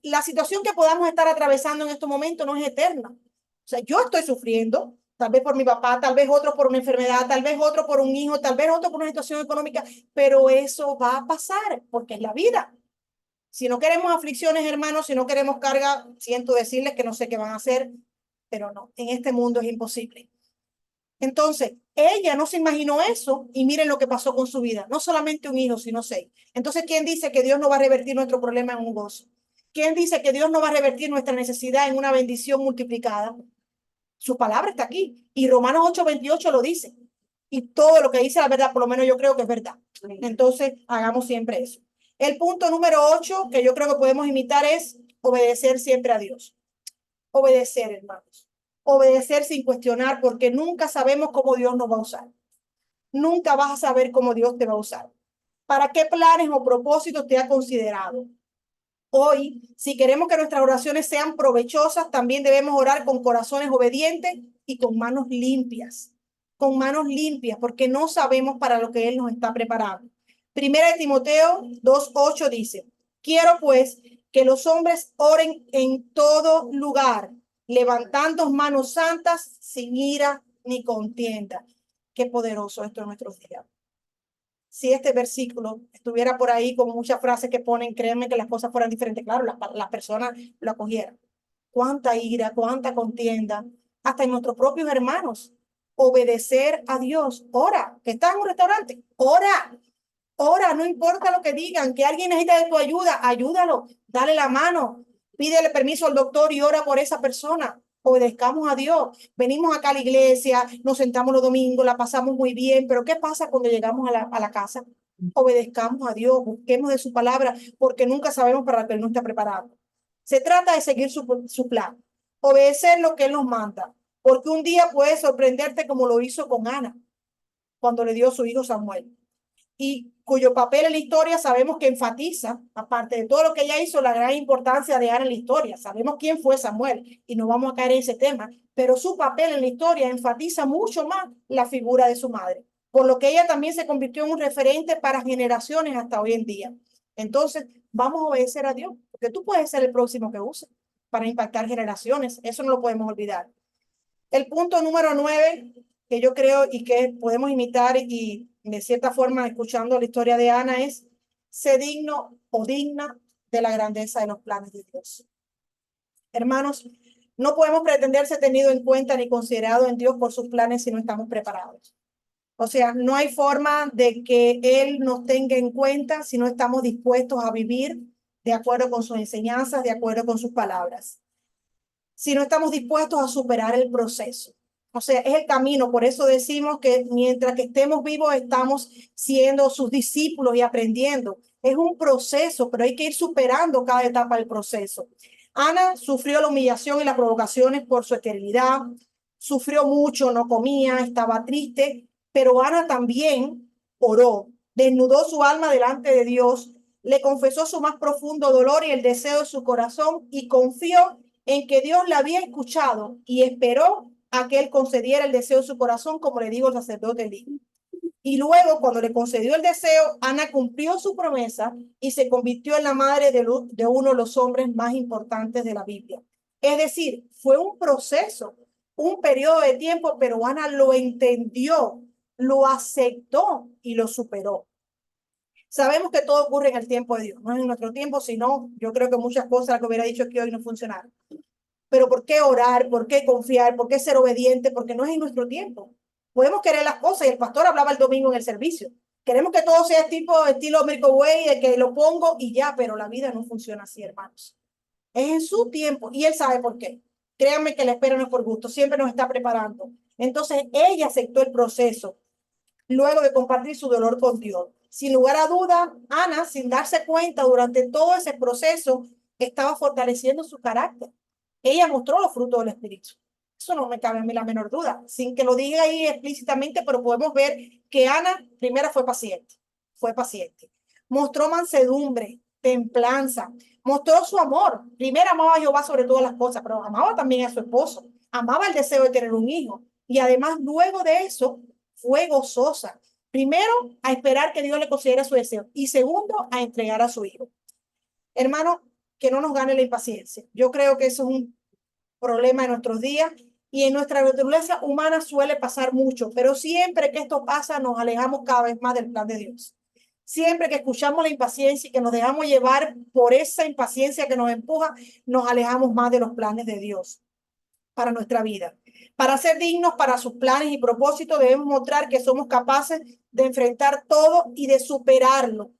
la situación que podamos estar atravesando en estos momentos no es eterna. O sea, yo estoy sufriendo, tal vez por mi papá, tal vez otro por una enfermedad, tal vez otro por un hijo, tal vez otro por una situación económica, pero eso va a pasar porque es la vida. Si no queremos aflicciones, hermanos, si no queremos carga, siento decirles que no sé qué van a hacer, pero no, en este mundo es imposible. Entonces, ella no se imaginó eso y miren lo que pasó con su vida. No solamente un hijo, sino 6. Entonces, ¿quién dice que Dios no va a revertir nuestro problema en un gozo? ¿Quién dice que Dios no va a revertir nuestra necesidad en una bendición multiplicada? Su palabra está aquí y Romanos 8:28 lo dice. Y todo lo que dice la verdad, por lo menos yo creo que es verdad. Entonces, hagamos siempre eso. El punto número 8 que yo creo que podemos imitar es obedecer siempre a Dios. Obedecer, hermanos. Obedecer sin cuestionar, porque nunca sabemos cómo Dios nos va a usar. Nunca vas a saber cómo Dios te va a usar. ¿Para qué planes o propósitos te ha considerado? Hoy, si queremos que nuestras oraciones sean provechosas, también debemos orar con corazones obedientes y con manos limpias. Con manos limpias, porque no sabemos para lo que Él nos está preparando. Primera de Timoteo 2:8 dice, quiero pues que los hombres oren en todo lugar, levantando manos santas sin ira ni contienda. Qué poderoso esto en nuestros días. Si este versículo estuviera por ahí como muchas frases que ponen, créanme que las cosas fueran diferentes. Claro, las personas lo acogieran. Cuánta ira, cuánta contienda, hasta en nuestros propios hermanos. Obedecer a Dios. Ora, que estás en un restaurante, ora, ora, no importa lo que digan, que alguien necesita de tu ayuda, ayúdalo, dale la mano, pídele permiso al doctor y ora por esa persona. Obedezcamos a Dios. Venimos acá a la iglesia, nos sentamos los domingos, la pasamos muy bien, pero ¿qué pasa cuando llegamos a la casa? Obedezcamos a Dios, busquemos de su palabra, porque nunca sabemos para lo que Él nos está preparado. Se trata de seguir su plan, obedecer lo que Él nos manda, porque un día puede sorprenderte como lo hizo con Ana, cuando le dio a su hijo Samuel y cuyo papel en la historia sabemos que enfatiza, aparte de todo lo que ella hizo, la gran importancia de Ana en la historia. Sabemos quién fue Samuel y no vamos a caer en ese tema, pero su papel en la historia enfatiza mucho más la figura de su madre, por lo que ella también se convirtió en un referente para generaciones hasta hoy en día. Entonces, vamos a obedecer a Dios, porque tú puedes ser el próximo que use para impactar generaciones, eso no lo podemos olvidar. El punto número 9 que yo creo y que podemos imitar y de cierta forma escuchando la historia de Ana es ser digno o digna de la grandeza de los planes de Dios. Hermanos, no podemos pretender ser tenido en cuenta ni considerado en Dios por sus planes si no estamos preparados. O sea, no hay forma de que Él nos tenga en cuenta si no estamos dispuestos a vivir de acuerdo con sus enseñanzas, de acuerdo con sus palabras. Si no estamos dispuestos a superar el proceso. O sea, es el camino. Por eso decimos que mientras que estemos vivos, estamos siendo sus discípulos y aprendiendo. Es un proceso, pero hay que ir superando cada etapa del proceso. Ana sufrió la humillación y las provocaciones por su esterilidad. Sufrió mucho, no comía, estaba triste, pero Ana también oró, desnudó su alma delante de Dios, le confesó su más profundo dolor y el deseo de su corazón y confió en que Dios la había escuchado y esperó a que él concediera el deseo de su corazón, como le dijo el sacerdote Elí. Y luego, cuando le concedió el deseo, Ana cumplió su promesa y se convirtió en la madre de uno de los hombres más importantes de la Biblia. Es decir, fue un proceso, un periodo de tiempo, pero Ana lo entendió, lo aceptó y lo superó. Sabemos que todo ocurre en el tiempo de Dios, no es en nuestro tiempo, sino yo creo que muchas cosas que hubiera dicho aquí hoy no funcionaron. Pero ¿por qué orar? ¿Por qué confiar? ¿Por qué ser obediente? Porque no es en nuestro tiempo. Podemos querer las cosas, y el pastor hablaba el domingo en el servicio. Queremos que todo sea estilo Mirko Way, de que lo pongo y ya, pero la vida no funciona así, hermanos. Es en su tiempo y él sabe por qué. Créanme que la espera no es por gusto, siempre nos está preparando. Entonces ella aceptó el proceso luego de compartir su dolor con Dios. Sin lugar a duda, Ana, sin darse cuenta durante todo ese proceso, estaba fortaleciendo su carácter. Ella mostró los frutos del Espíritu. Eso no me cabe a mí la menor duda, sin que lo diga ahí explícitamente, pero podemos ver que Ana primero fue paciente, mostró mansedumbre, templanza, mostró su amor. Primero amaba a Jehová sobre todas las cosas, pero amaba también a su esposo, amaba el deseo de tener un hijo y además luego de eso fue gozosa. Primero, a esperar que Dios le concediera su deseo y segundo, a entregar a su hijo. Hermano, que no nos gane la impaciencia. Yo creo que eso es un problema en nuestros días y en nuestra naturaleza humana suele pasar mucho, pero siempre que esto pasa nos alejamos cada vez más del plan de Dios. Siempre que escuchamos la impaciencia y que nos dejamos llevar por esa impaciencia que nos empuja, nos alejamos más de los planes de Dios para nuestra vida. Para ser dignos para sus planes y propósitos debemos mostrar que somos capaces de enfrentar todo y de superarlo.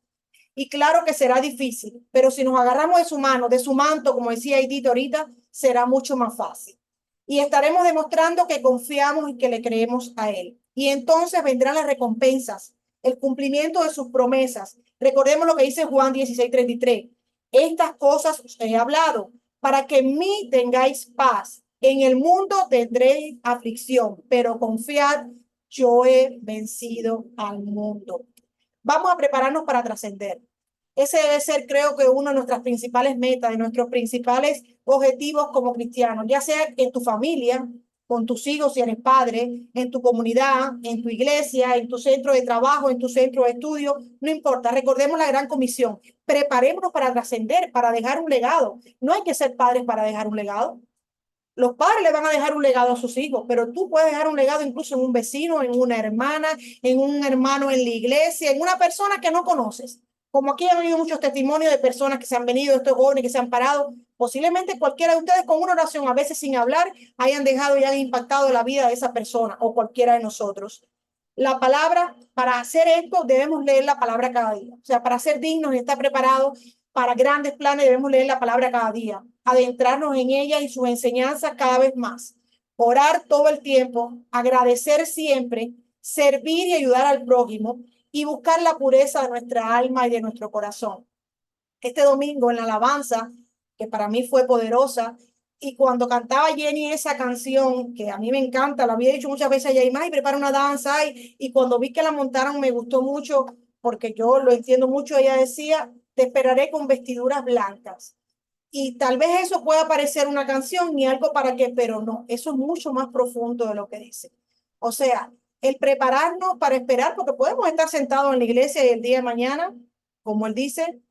Y claro que será difícil, pero si nos agarramos de su mano, de su manto, como decía Edith ahorita, será mucho más fácil. Y estaremos demostrando que confiamos y que le creemos a Él. Y entonces vendrán las recompensas, el cumplimiento de sus promesas. Recordemos lo que dice Juan 16:33. Estas cosas os he hablado para que en mí tengáis paz. En el mundo tendréis aflicción, pero confiad, yo he vencido al mundo. Vamos a prepararnos para trascender. Ese debe ser, creo que, una de nuestras principales metas, de nuestros principales objetivos como cristianos, ya sea en tu familia, con tus hijos si eres padre, en tu comunidad, en tu iglesia, en tu centro de trabajo, en tu centro de estudio, no importa. Recordemos la gran comisión. Preparémonos para trascender, para dejar un legado. No hay que ser padres para dejar un legado. Los padres le van a dejar un legado a sus hijos, pero tú puedes dejar un legado incluso en un vecino, en una hermana, en un hermano en la iglesia, en una persona que no conoces. Como aquí han habido muchos testimonios de personas que se han venido, estos jóvenes que se han parado, posiblemente cualquiera de ustedes con una oración, a veces sin hablar, hayan dejado y han impactado la vida de esa persona o cualquiera de nosotros. La palabra, para hacer esto, debemos leer la palabra cada día. O sea, para ser dignos y estar preparados para grandes planes, debemos leer la palabra cada día, adentrarnos en ella y sus enseñanzas cada vez más, orar todo el tiempo, agradecer siempre, servir y ayudar al prójimo y buscar la pureza de nuestra alma y de nuestro corazón. Este domingo en la alabanza, que para mí fue poderosa, y cuando cantaba Jenny esa canción, que a mí me encanta, la había dicho muchas veces a Yaimá, y prepara una danza, y cuando vi que la montaron me gustó mucho, porque yo lo entiendo mucho, ella decía, te esperaré con vestiduras blancas. Y tal vez eso pueda parecer una canción y algo para qué, pero no, eso es mucho más profundo de lo que dice. O sea, el prepararnos para esperar, porque podemos estar sentados en la iglesia y el día de mañana, como él dice,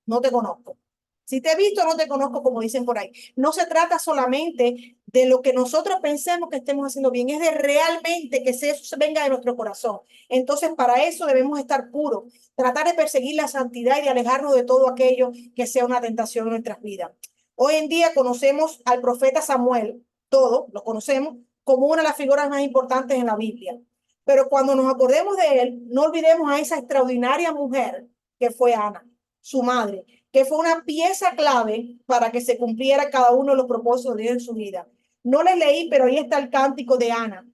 no te conozco. Si te he visto, no te conozco, como dicen por ahí. No se trata solamente de lo que nosotros pensemos que estemos haciendo bien, es de realmente que eso venga de nuestro corazón. Entonces, para eso debemos estar puros, tratar de perseguir la santidad y de alejarnos de todo aquello que sea una tentación en nuestras vidas. Hoy en día conocemos al profeta Samuel, todos lo conocemos, como una de las figuras más importantes en la Biblia. Pero cuando nos acordemos de él, no olvidemos a esa extraordinaria mujer que fue Ana, su madre, que fue una pieza clave para que se cumpliera cada uno de los propósitos de Dios en su vida. No les leí, pero ahí está el cántico de Ana.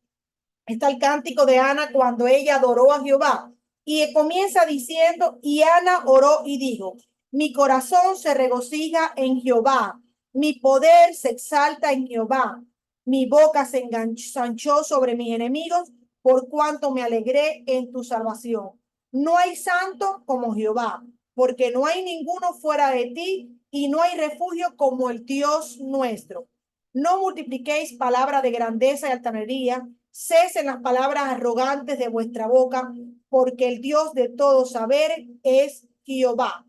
Está el cántico de Ana cuando ella adoró a Jehová. Y comienza diciendo, y Ana oró y dijo, mi corazón se regocija en Jehová, mi poder se exalta en Jehová, mi boca se ensanchó sobre mis enemigos, por cuanto me alegré en tu salvación. No hay santo como Jehová, porque no hay ninguno fuera de ti y no hay refugio como el Dios nuestro. No multipliquéis palabras de grandeza y altanería, cesen las palabras arrogantes de vuestra boca, porque el Dios de todo saber es Jehová.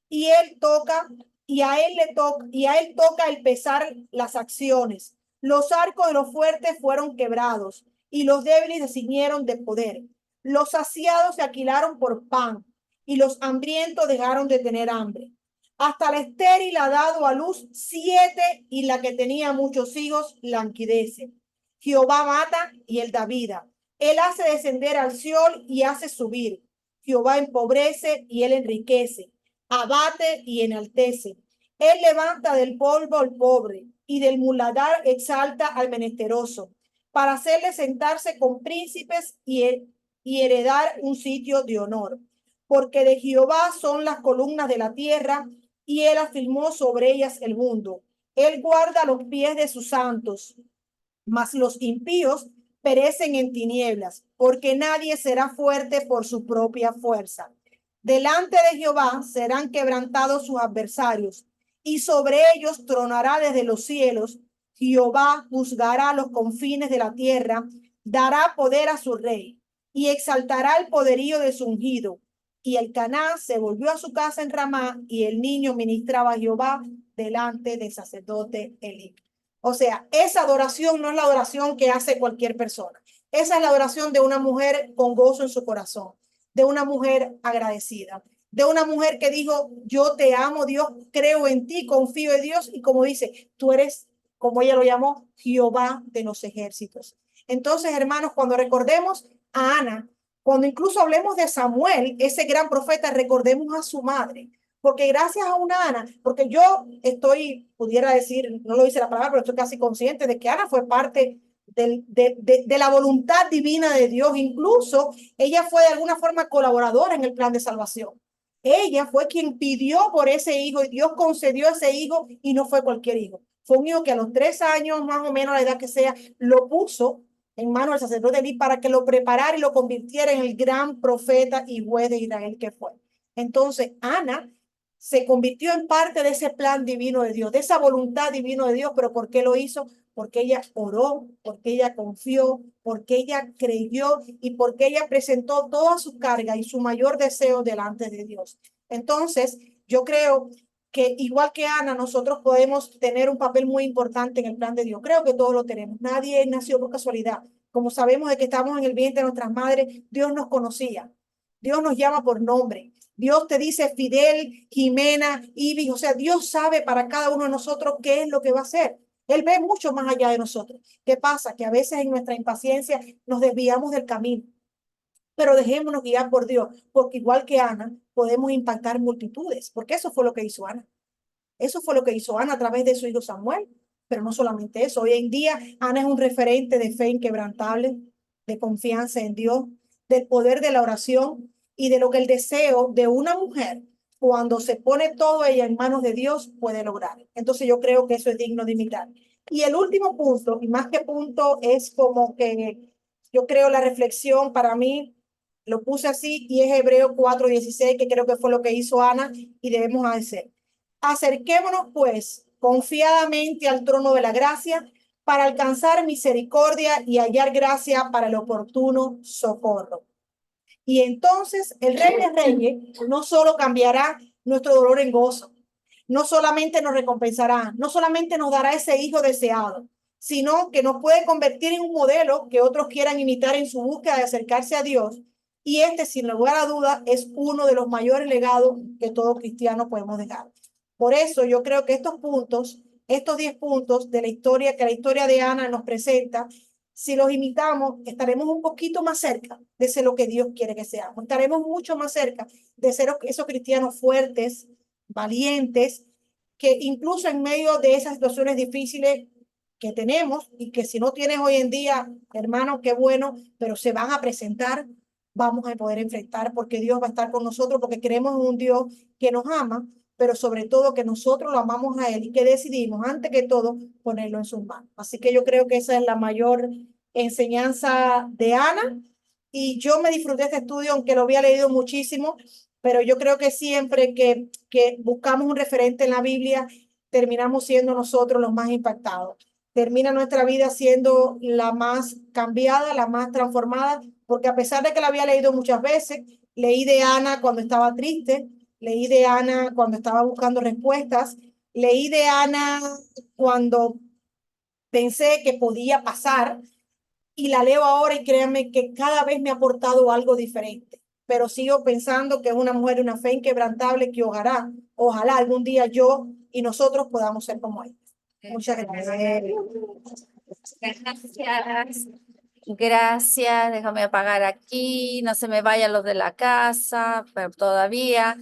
Y él toca, y a él toca el pesar las acciones. Los arcos de los fuertes fueron quebrados, y los débiles se ciñeron de poder. Los saciados se alquilaron por pan, y los hambrientos dejaron de tener hambre. Hasta la estéril ha dado a luz 7, y la que tenía muchos hijos languidece. Jehová mata y él da vida. Él hace descender al Seol y hace subir. Jehová empobrece y él enriquece. Abate y enaltece. Él levanta del polvo al pobre y del muladar exalta al menesteroso, para hacerle sentarse con príncipes y heredar un sitio de honor. Porque de Jehová son las columnas de la tierra y él afirmó sobre ellas el mundo. Él guarda los pies de sus santos mas los impíos perecen en tinieblas, porque nadie será fuerte por su propia fuerza. Delante de Jehová serán quebrantados sus adversarios, y sobre ellos tronará desde los cielos. Jehová juzgará los confines de la tierra, dará poder a su rey, y exaltará el poderío de su ungido. Y el Caná se volvió a su casa en Ramá, y el niño ministraba a Jehová delante del sacerdote Elí. O sea, esa adoración no es la adoración que hace cualquier persona. Esa es la adoración de una mujer con gozo en su corazón, de una mujer agradecida, de una mujer que dijo, yo te amo, Dios, creo en ti, confío en Dios, y como dice, tú eres, como ella lo llamó, Jehová de los ejércitos. Entonces, hermanos, cuando recordemos a Ana, cuando incluso hablemos de Samuel, ese gran profeta, recordemos a su madre, porque gracias a una Ana, porque yo estoy, pudiera decir, no lo dice la palabra, pero estoy casi consciente de que Ana fue parte de la voluntad divina de Dios. Incluso ella fue de alguna forma colaboradora en el plan de salvación. Ella fue quien pidió por ese hijo y Dios concedió ese hijo y no fue cualquier hijo. Fue un hijo que a los 3 años, más o menos la edad que sea, lo puso en manos del sacerdote Elí para que lo preparara y lo convirtiera en el gran profeta y juez de Israel que fue. Entonces, Ana se convirtió en parte de ese plan divino de Dios, de esa voluntad divina de Dios, pero ¿por qué lo hizo? Porque ella oró, porque ella confió, porque ella creyó y porque ella presentó toda su carga y su mayor deseo delante de Dios. Entonces, yo creo que igual que Ana, nosotros podemos tener un papel muy importante en el plan de Dios. Creo que todos lo tenemos. Nadie nació por casualidad. Como sabemos de que estamos en el vientre de nuestras madres, Dios nos conocía. Dios nos llama por nombre. Dios te dice Fidel, Jimena, Ibis, o sea, Dios sabe para cada uno de nosotros qué es lo que va a hacer. Él ve mucho más allá de nosotros. ¿Qué pasa? Que a veces en nuestra impaciencia nos desviamos del camino, pero dejémonos guiar por Dios, porque igual que Ana, podemos impactar multitudes, porque eso fue lo que hizo Ana. Eso fue lo que hizo Ana a través de su hijo Samuel, pero no solamente eso. Hoy en día, Ana es un referente de fe inquebrantable, de confianza en Dios, del poder de la oración y de lo que el deseo de una mujer, cuando se pone todo ella en manos de Dios, puede lograr. Entonces yo creo que eso es digno de imitar. Y el último punto, y más que punto, es como que yo creo la reflexión para mí, lo puse así, y es Hebreo 4:16, que creo que fue lo que hizo Ana y debemos hacer. Acerquémonos, pues, confiadamente al trono de la gracia para alcanzar misericordia y hallar gracia para el oportuno socorro. Y entonces el Rey de Reyes no solo cambiará nuestro dolor en gozo, no solamente nos recompensará, no solamente nos dará ese hijo deseado, sino que nos puede convertir en un modelo que otros quieran imitar en su búsqueda de acercarse a Dios. Y este, sin lugar a duda, es uno de los mayores legados que todo cristiano podemos dejar. Por eso yo creo que estos puntos, estos 10 puntos de la historia que la historia de Ana nos presenta, si los imitamos, estaremos un poquito más cerca de ser lo que Dios quiere que seamos. Estaremos mucho más cerca de ser esos cristianos fuertes, valientes, que incluso en medio de esas situaciones difíciles que tenemos y que si no tienes hoy en día, hermano, qué bueno, pero se van a presentar, vamos a poder enfrentar porque Dios va a estar con nosotros, porque creemos en un Dios que nos ama, pero sobre todo que nosotros lo amamos a Él y que decidimos, antes que todo, ponerlo en sus manos. Así que yo creo que esa es la mayor enseñanza de Ana y yo me disfruté este estudio, aunque lo había leído muchísimo, pero yo creo que siempre que buscamos un referente en la Biblia, terminamos siendo nosotros los más impactados. Termina nuestra vida siendo la más cambiada, la más transformada, porque a pesar de que la había leído muchas veces, leí de Ana cuando estaba triste, leí de Ana cuando estaba buscando respuestas, leí de Ana cuando pensé que podía pasar y la leo ahora y créanme que cada vez me ha aportado algo diferente, pero sigo pensando que es una mujer de una fe inquebrantable que ojalá algún día yo y nosotros podamos ser como ella. Muchas gracias. Gracias. Gracias. Déjame apagar aquí. No se me vayan los de la casa, pero todavía.